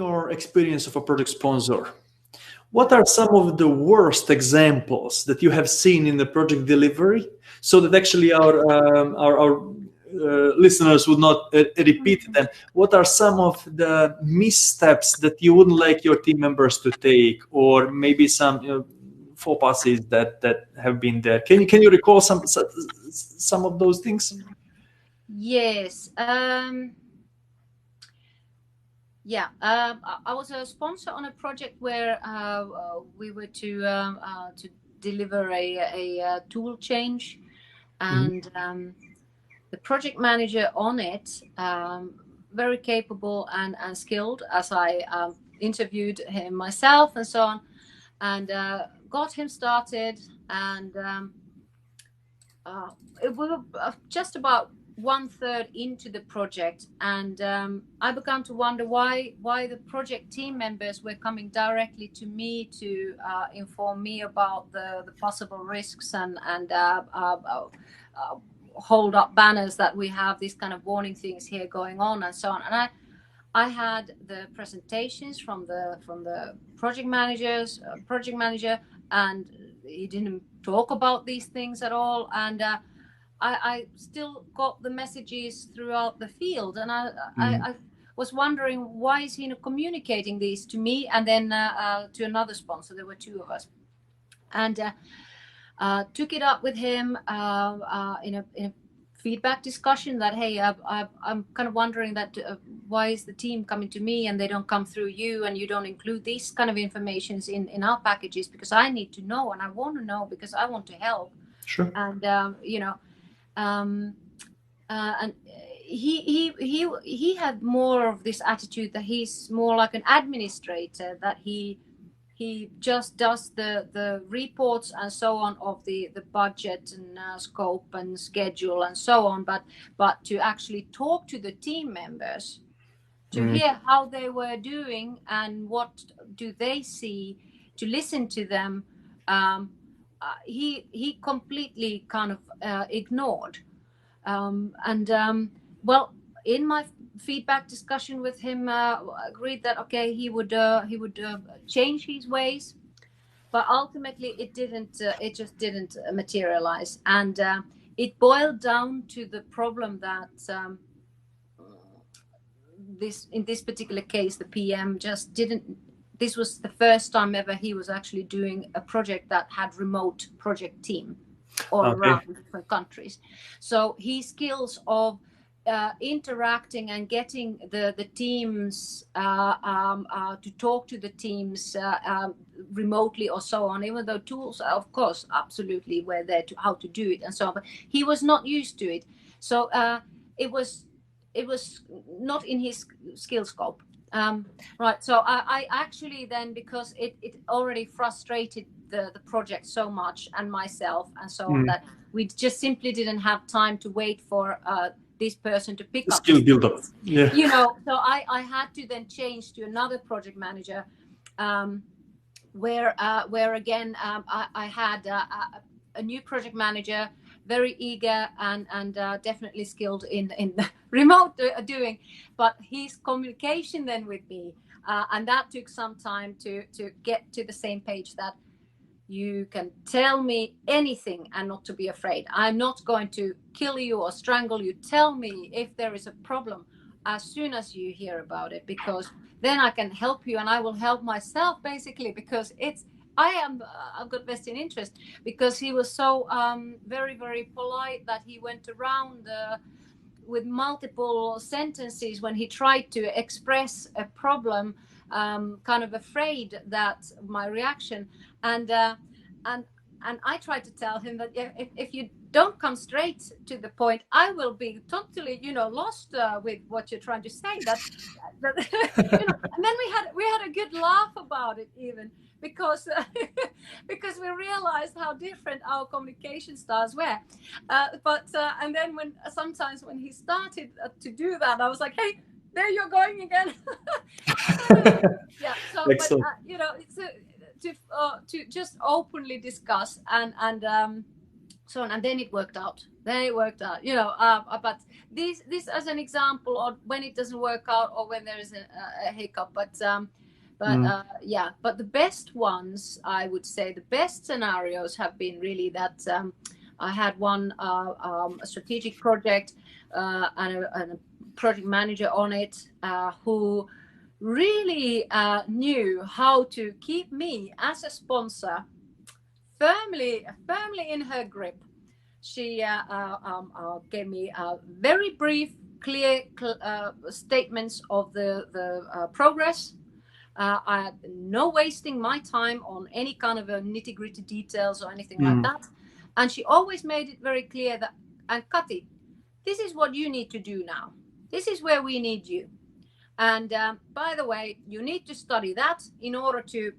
your experience of a project sponsor, what are some of the worst examples that you have seen in the project delivery, so that actually our listeners would not repeat them? What are some of the missteps that you wouldn't like your team members to take, or maybe some faux passes that have been there? Can you recall some of those things? Yes. Yeah, I was a sponsor on a project where we were to deliver a tool change, and the project manager on it, very capable and skilled, as I interviewed him myself and so on, and got him started, and we were just about 1/3 into the project, and I began to wonder why the project team members were coming directly to me to inform me about the possible risks and hold up banners that we have these kind of warning things here going on and so on. And I had the presentations from the project manager, and he didn't talk about these things at all, and I still got the messages throughout the field, and I was wondering, why is he not communicating these to me and then to another sponsor? There were two of us, and took it up with him in a feedback discussion that, hey, I'm kind of wondering that why is the team coming to me and they don't come through you, and you don't include these kind of informations in our packages, because I need to know and I want to know because I want to help. Sure. And and he had more of this attitude that he's more like an administrator, that he just does the reports and so on of the budget and scope and schedule and so on, but to actually talk to the team members, to hear how they were doing and what do they see, to listen to them, he completely kind of ignored. Well, in my feedback discussion with him, agreed that okay, he would change his ways, but ultimately it didn't. It just didn't materialize, and it boiled down to the problem that in this particular case, the PM just didn't. This was the first time ever he was actually doing a project that had remote project team all around different countries. So his skills of interacting and getting the teams to talk to the teams remotely or so on, even though tools, of course, absolutely were there to how to do it and so on, but he was not used to it. So it was not in his skill scope. Right. So I actually then, because it already frustrated the project so much and myself and so on, that we just simply didn't have time to wait for this person to pick up skill build up. Yeah. So I had to then change to another project manager, where again I had a new project manager, very eager and definitely skilled in remote doing, but his communication then with me, and that took some time to get to the same page, that you can tell me anything and not to be afraid. I'm not going to kill you or strangle you. Tell me if there is a problem as soon as you hear about it, because then I can help you and I will help myself, basically, because I've got vested interest. Because he was so very, very polite that he went around with multiple sentences when he tried to express a problem, kind of afraid that my reaction, and I tried to tell him that if you don't come straight to the point, I will be totally, lost with what you're trying to say. That and then we had a good laugh about it, even because because we realized how different our communication styles were. And then sometimes when he started to do that, I was like, hey, there you're going again. Yeah. So, excellent. But it's to just openly discuss and so on, and then it worked out. then it worked out, but this as an example of when it doesn't work out or when there is a hiccup. But yeah, but the best ones, I would say, the best scenarios have been really that I had one a strategic project and a project manager on it who really knew how to keep me as a sponsor firmly in her grip. She gave me very brief, clear statements of the progress. I had no wasting my time on any kind of nitty-gritty details or anything like that. And she always made it very clear that, and Kati, this is what you need to do now. This is where we need you. And by the way, you need to study that in order to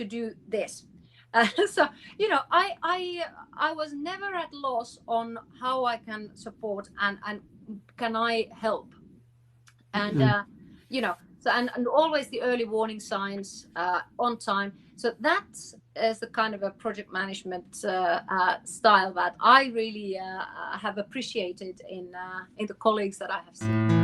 do this. So I was never at loss on how I can support and can I help, and so and always the early warning signs on time. So that is the kind of a project management style that I really have appreciated in the colleagues that I have seen.